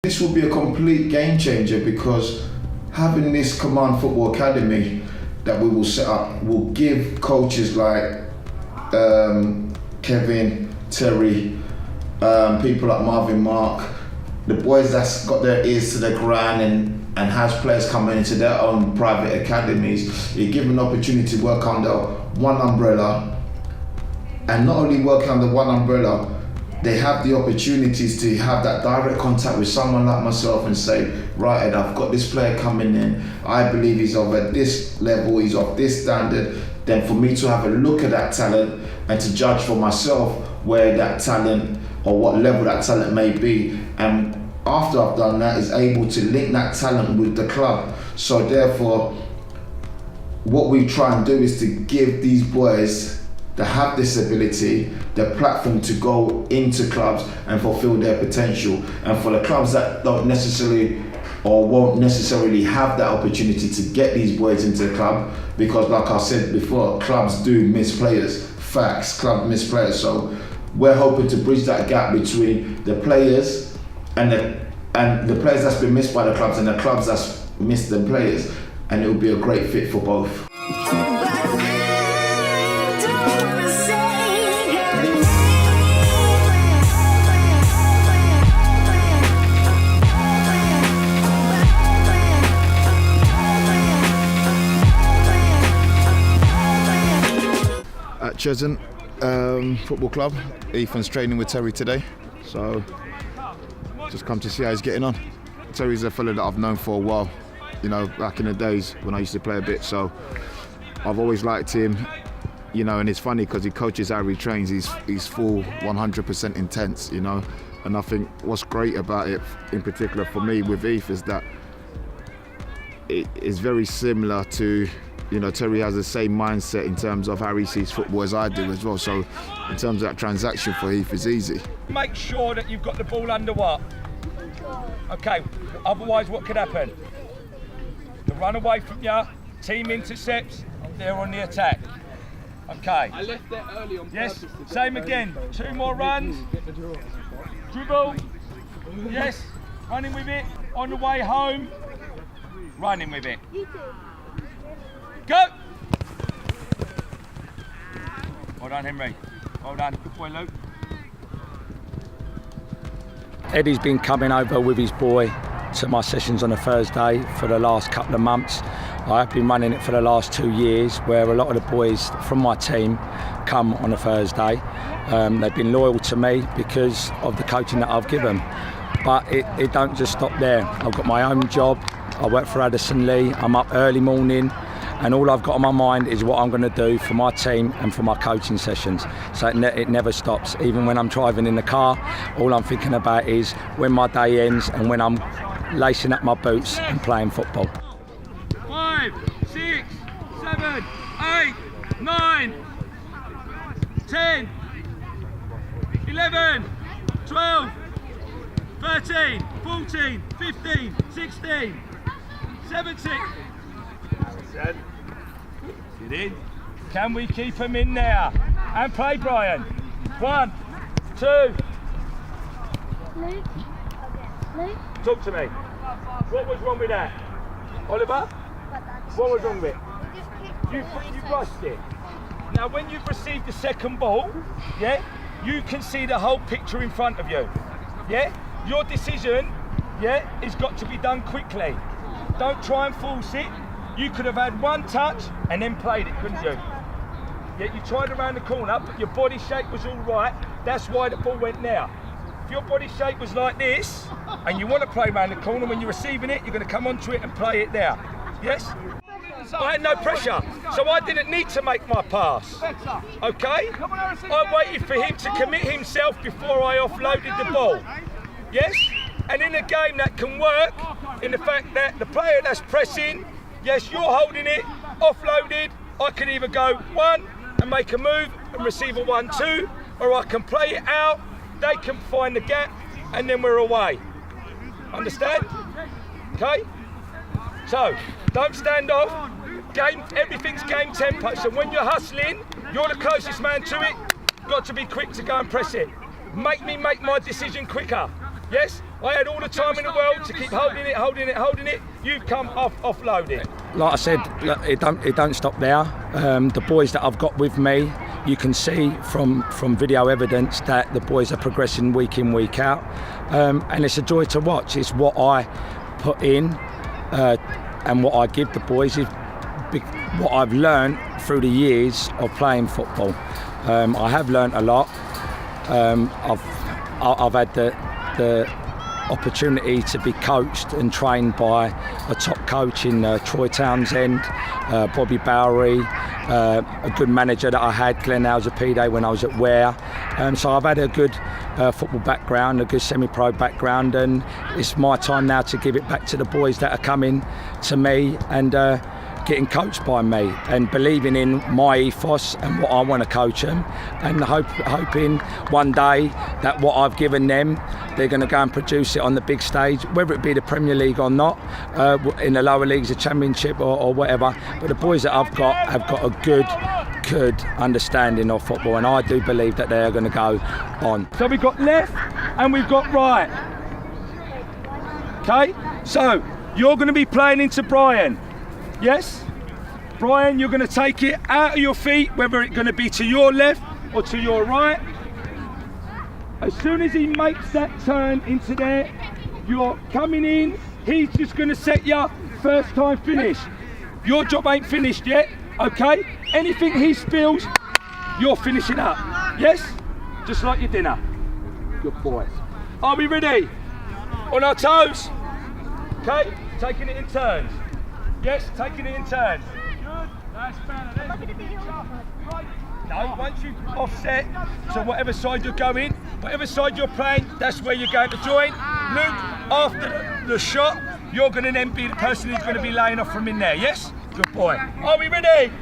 This will be a complete game changer because having this Command Football Academy that we will set up will give coaches like Kevin, Terry, people like Marvin, Mark, the boys that's got their ears to the ground and has players coming into their own private academies. You give them an opportunity to work under one umbrella, and not only work under one umbrella, they have the opportunities to have that direct contact with someone like myself and say, right, Ed, I've got this player coming in, I believe he's of at this level, he's of this standard. Then for me to have a look at that talent and to judge for myself where that talent or what level that talent may be, and after I've done that, is able to link that talent with the club. So therefore, what we try and do is to give these boys that have this ability the platform to go into clubs and fulfill their potential. And for the clubs that don't necessarily or won't necessarily have that opportunity to get these boys into the club, because like I said before, clubs do miss players. Facts, clubs miss players. So we're hoping to bridge that gap between the players and the players that's been missed by the clubs and the clubs that's missed the players, and it will be a great fit for both. At Cheshunt Football Club, Ethan's training with Terry today, so just come to see how he's getting on. Terry's a fella that I've known for a while, you know, back in the days when I used to play a bit, so I've always liked him, you know, and it's funny because he coaches how he trains, he's full 100% intense, you know, and I think what's great about it, in particular for me with Eth, is that it is very similar to, you know, Terry has the same mindset in terms of how he sees football as I do as well. So in terms of that transaction for Heath, is easy. Make sure that you've got the ball under what? Okay, otherwise what could happen? The run away from you, team intercepts, they're on the attack. Okay. I left that early on purpose. Yes, same again. 2 more runs. Dribble. Yes, running with it. On the way home, running with it. Go! Well done, Henry. Well done. Good boy, Luke. Eddie's been coming over with his boy to my sessions on a Thursday for the last couple of months. I've been running it for the last 2 years, where a lot of the boys from my team come on a Thursday. They've been loyal to me because of the coaching that I've given. But it don't just stop there. I've got my own job. I work for Addison Lee. I'm up early morning, and all I've got on my mind is what I'm going to do for my team and for my coaching sessions. So it never stops. Even when I'm driving in the car, all I'm thinking about is when my day ends and when I'm lacing up my boots and playing football. 5, 6, 7, 8, 9, 10, 11, 12, 13, 14, 15, 16, 17. Get in. Can we keep him in there? And play, Brian. 1, 2. Luke. Talk to me. What was wrong with that? Oliver? What was wrong with it? You rushed it. Now when you've received the second ball, yeah, you can see the whole picture in front of you. Yeah? Your decision, yeah, has got to be done quickly. Don't try and force it. You could have had one touch and then played it, couldn't you? Yeah, you tried around the corner, but your body shape was all right. That's why the ball went there. If your body shape was like this, and you want to play around the corner, when you're receiving it, you're going to come onto it and play it there. Yes? I had no pressure, so I didn't need to make my pass. Okay? I waited for him to commit himself before I offloaded the ball. Yes? And in a game that can work, in the fact that the player that's pressing, yes, you're holding it, offloaded, I can either go 1 and make a move and receive a 1-2, or I can play it out, they can find the gap, and then we're away. Understand? Okay? So, don't stand off. Everything's game tempo, so when you're hustling, you're the closest man to it, got to be quick to go and press it. Make me make my decision quicker. Yes? I had all the time in the world to keep holding it. You've come offload it. Like I said, look, it don't stop there. The boys that I've got with me, you can see from video evidence that the boys are progressing week in, week out, and it's a joy to watch. It's what I put in and what I give the boys is what I've learned through the years of playing football. I have learnt a lot. I've had the opportunity to be coached and trained by a top coach in Troy Townsend, Bobby Bowery, a good manager that I had, Glenn Alzapide, when I was at Ware. So I've had a good football background, a good semi-pro background, and it's my time now to give it back to the boys that are coming to me and getting coached by me and believing in my ethos and what I want to coach them, and hoping one day that what I've given them, they're going to go and produce it on the big stage, whether it be the Premier League or not, in the lower leagues, the Championship or whatever. But the boys that I've got have got a good understanding of football, and I do believe that they are going to go on. So we've got left and we've got right. Okay, so you're going to be playing into Brian. Yes? Brian, you're going to take it out of your feet, whether it's going to be to your left or to your right. As soon as he makes that turn into there, you're coming in, he's just going to set you first time finish. Your job ain't finished yet, okay? Anything he spills, you're finishing up. Yes? Just like your dinner. Good boy. Are we ready? On our toes? Okay? Taking it in turns. Yes, taking it in turns. Good. That's better. No, once you offset to whatever side you're going, whatever side you're playing, that's where you're going to join. Luke, after the shot, you're going to then be the person who's going to be laying off from in there. Yes? Good boy. Are we ready?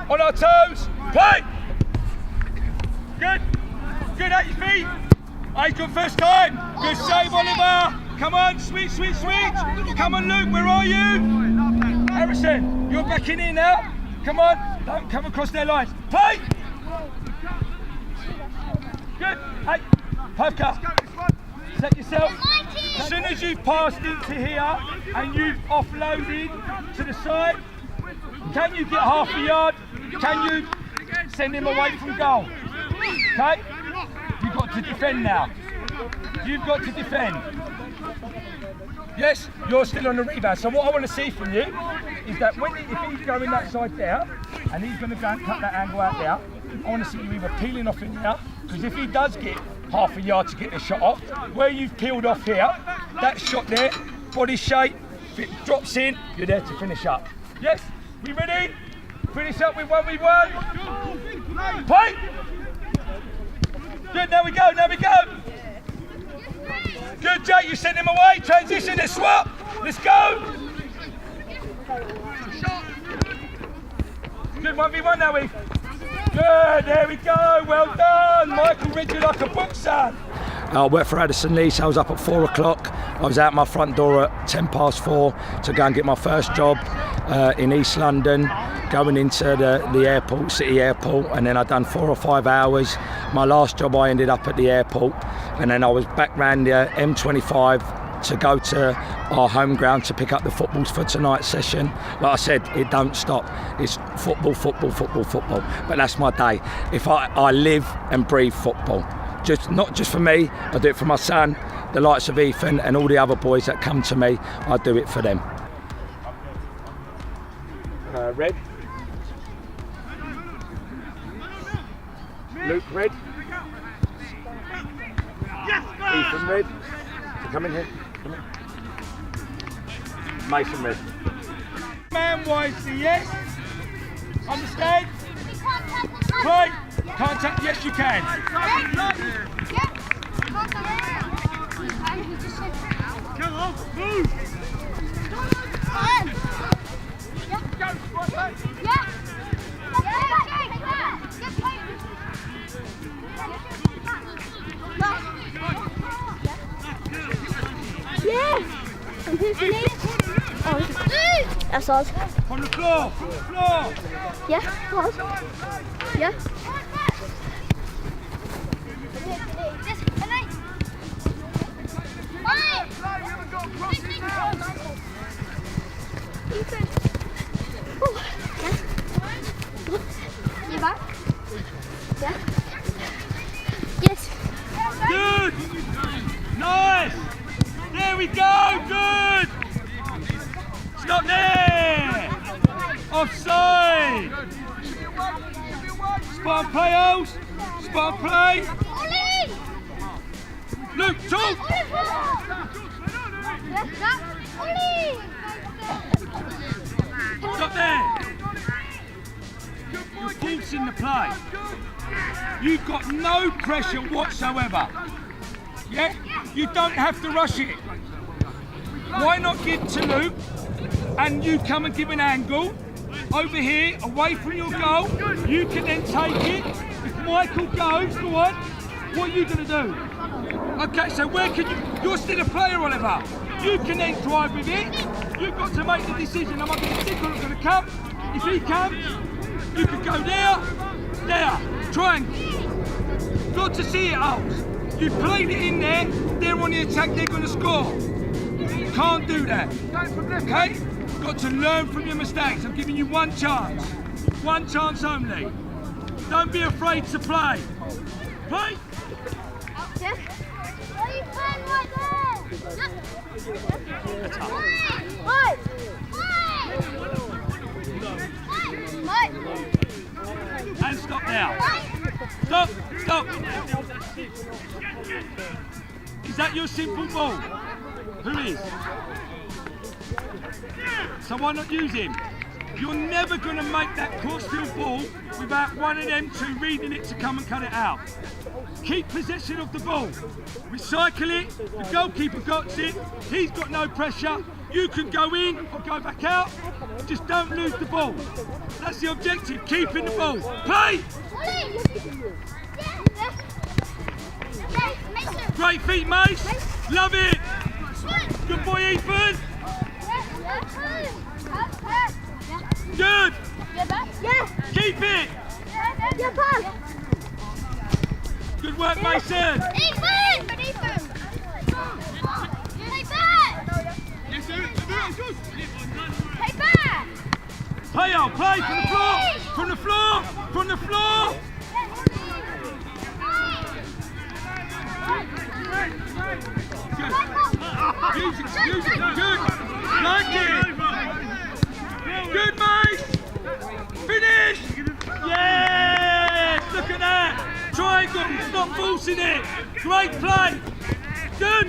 On our toes. Play. Good. Good at your feet. Aye, good first time. Good save, Oliver. Come on, sweet. Come on, Luke, where are you? Harrison, you're back in here now. Come on, don't come across their lines. Play! Good. Hey, Pavka, set yourself. As soon as you've passed into here and you've offloaded to the side, can you get half a yard? Can you send him away from goal? Okay? You've got to defend now. You've got to defend. Yes, you're still on the rebound. So what I want to see from you is that if he's going that side there, and he's going to go and cut that angle out there, I want to see you either peeling off in there, because if he does get half a yard to get the shot off, where you've peeled off here, that shot there, body shape, if it drops in, you're there to finish up. Yes, we ready? Finish up with 1v1. Play! Good, there we go. Good, Jake, you sent him away. Transition, let's swap. Let's go. Good, 1v1 now, Eve. Good, there we go. Well done. Michael read you like a book, son. I worked for Addison Lease. I was up at 4 o'clock. I was out my front door at 4:10 to go and get my first job in East London, going into the airport, city airport, and then I'd done 4 or 5 hours. My last job, I ended up at the airport, and then I was back round the M25 to go to our home ground to pick up the footballs for tonight's session. Like I said, it don't stop. It's football. But that's my day. If I live and breathe football. Not just for me, I do it for my son, the likes of Ethan and all the other boys that come to me. I do it for them. Red. Luke, red. Ethan, red. Come in here. Mason, red. Man-wise, yes. Understand? Play. Contact, yes you can. Come on, move. That's us. On the floor. Yeah, us. Yeah. You back? Yeah. Yes. Good. Nice. There we go. Good. Stop there. Offside. Spot and play, Ols. Spot and play. Luke, talk. Stop there. You're forcing the play. You've got no pressure whatsoever. Yeah? You don't have to rush it. Why not give to Luke and you come and give an angle over here, away from your goal. You can then take it. If Michael goes, go on. What are you going to do? Okay, so where can you... You're still a player, Oliver. You can then drive with it. You've got to make the decision. Am I going to stick or am I going to come? If he comes, you can go there, triangle. Got to see it, Ols. You played it in there, they're on the attack, they're going to score. Can't do that, okay? Got to learn from your mistakes. I'm giving you one chance only. Don't be afraid to play. Play. Yeah. Why are you playing right there? And stop now. Stop. Is that your simple ball? Who is? So why not use him? You're never going to make that crossfield ball without one of them two reading it to come and cut it out. Keep possession of the ball. Recycle it. The goalkeeper got it. He's got no pressure. You can go in or go back out. Just don't lose the ball. That's the objective. Keeping the ball. Play! Great feet, Mace. Love it. Good boy, Ethan. Good. Keep it. Good work, Mason. Ethan! Play back! Play on, play from the floor. Good. Use it, good. Like it. Good, mate. Finish. Yes, look at that. Triangle, stop forcing it. Great play. Good.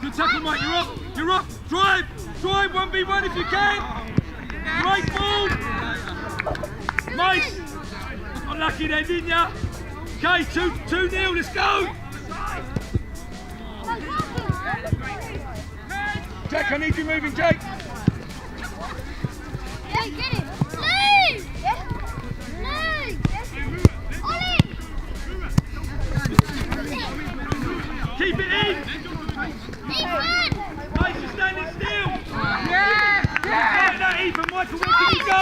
Good tackle, mate. You're up. Drive 1v1 if you can. Great ball. Nice. Unlucky there, didn't ya? Okay, 2-0, let's go. Jack, I need you moving, Jake. Yeah, get it. Luke! Yeah. Luke! Ollie! Keep it in. Ethan! Nice, you're standing still. Yeah! Like that, Ethan. Michael, where can you go?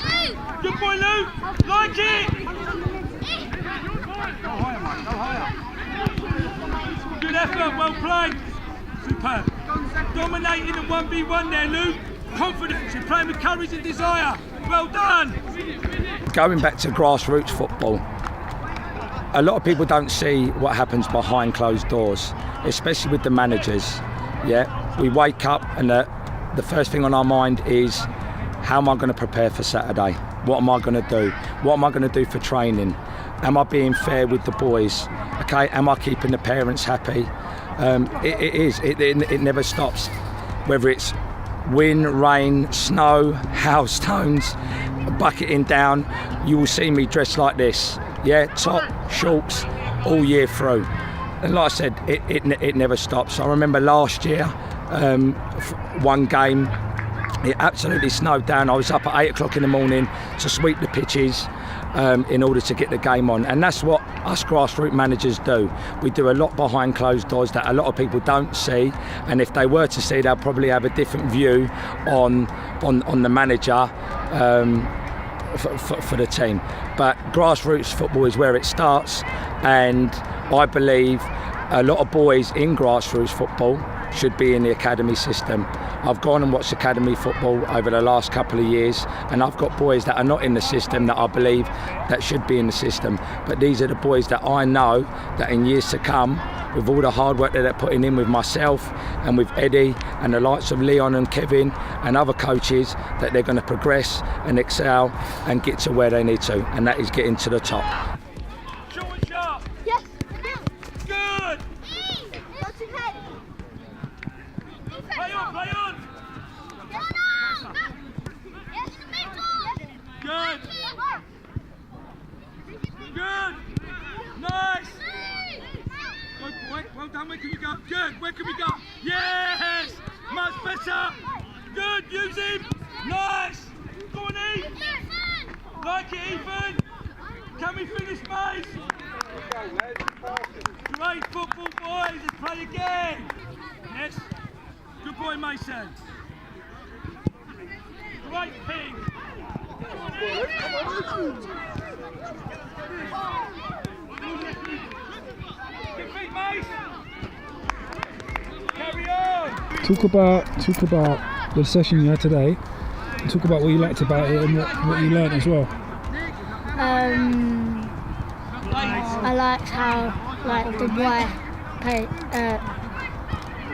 Luke! Good boy, Luke. Like it. Go higher, mate. Go higher. Good effort. Well played. Superb. Dominating the 1v1 there, Luke. Confidence. You're playing with courage and desire. Well done. Going back to grassroots football, a lot of people don't see what happens behind closed doors, especially with the managers. Yeah, we wake up and the first thing on our mind is, how am I going to prepare for Saturday? What am I going to do? What am I going to do for training? Am I being fair with the boys? Okay, am I keeping the parents happy? It never stops. Whether it's wind, rain, snow, hailstones, bucketing down, you will see me dressed like this. Yeah, top, shorts, all year through. And like I said, it never stops. I remember last year, one game, it absolutely snowed down. I was up at 8 o'clock in the morning to sweep the pitches in order to get the game on. And that's what us grassroots managers do. We do a lot behind closed doors that a lot of people don't see. And if they were to see, they'll probably have a different view on the manager for the team. But grassroots football is where it starts. And I believe a lot of boys in grassroots football should be in the academy system. I've gone and watched academy football over the last couple of years, and I've got boys that are not in the system that I believe that should be in the system. But these are the boys that I know that in years to come, with all the hard work that they're putting in with myself and with Eddie and the likes of Leon and Kevin and other coaches, that they're going to progress and excel and get to where they need to, and that is getting to the top. Short and sharp. Yes. Good. What's your head? Play on, play on. Yes, Good. Good. Nice. Good boy. Well done. Where can we go? Good. Where can we go? Yes. Much better. Good. Use him. Nice. Go on, Eve. Like it, Ethan. Can we finish, mate? Great football, boys. Let's play again. Yes. Good boy, Mason. Great ping. Good feet, Mace. Carry on. Talk about the session you had today. And talk about what you liked about it and what you learnt as well. I liked how the Duah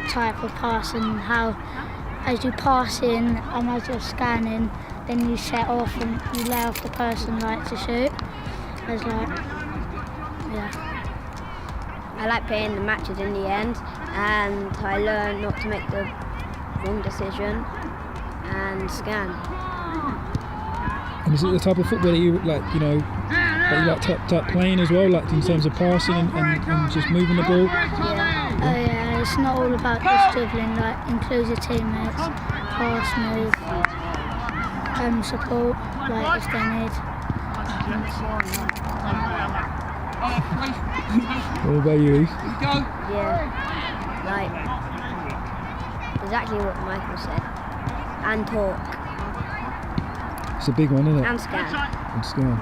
type of passing, how as you pass in and as you're scanning, then you set off and you lay off the person to shoot. I like playing the matches in the end, and I learned not to make the wrong decision and scan. And is it the type of football that you like, playing as well, like in terms of passing and just moving the ball? Yeah, it's not all about just dribbling, include your teammates, pass, move, support, if they need. What about you, Eve? Yeah, exactly what Michael said. And talk. It's a big one, isn't it? And scan. And scan.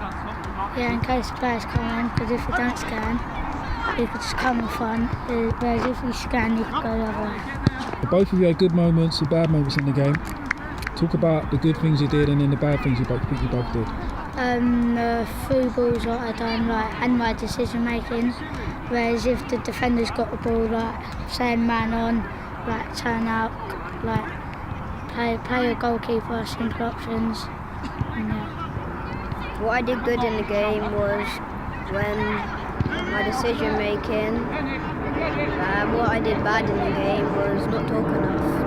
Yeah, in case players come in, because if you don't scan, you could just come in front, whereas if you scan, you could go the other way. Both of you had good moments and bad moments in the game. Talk about the good things you did and then the bad things you both did. The through balls that I done, and my decision making. Whereas if the defender's got the ball, saying man on, turn out, play a goalkeeper, simple options. And, What I did good in the game was when my decision making. What I did bad in the game was not talking enough.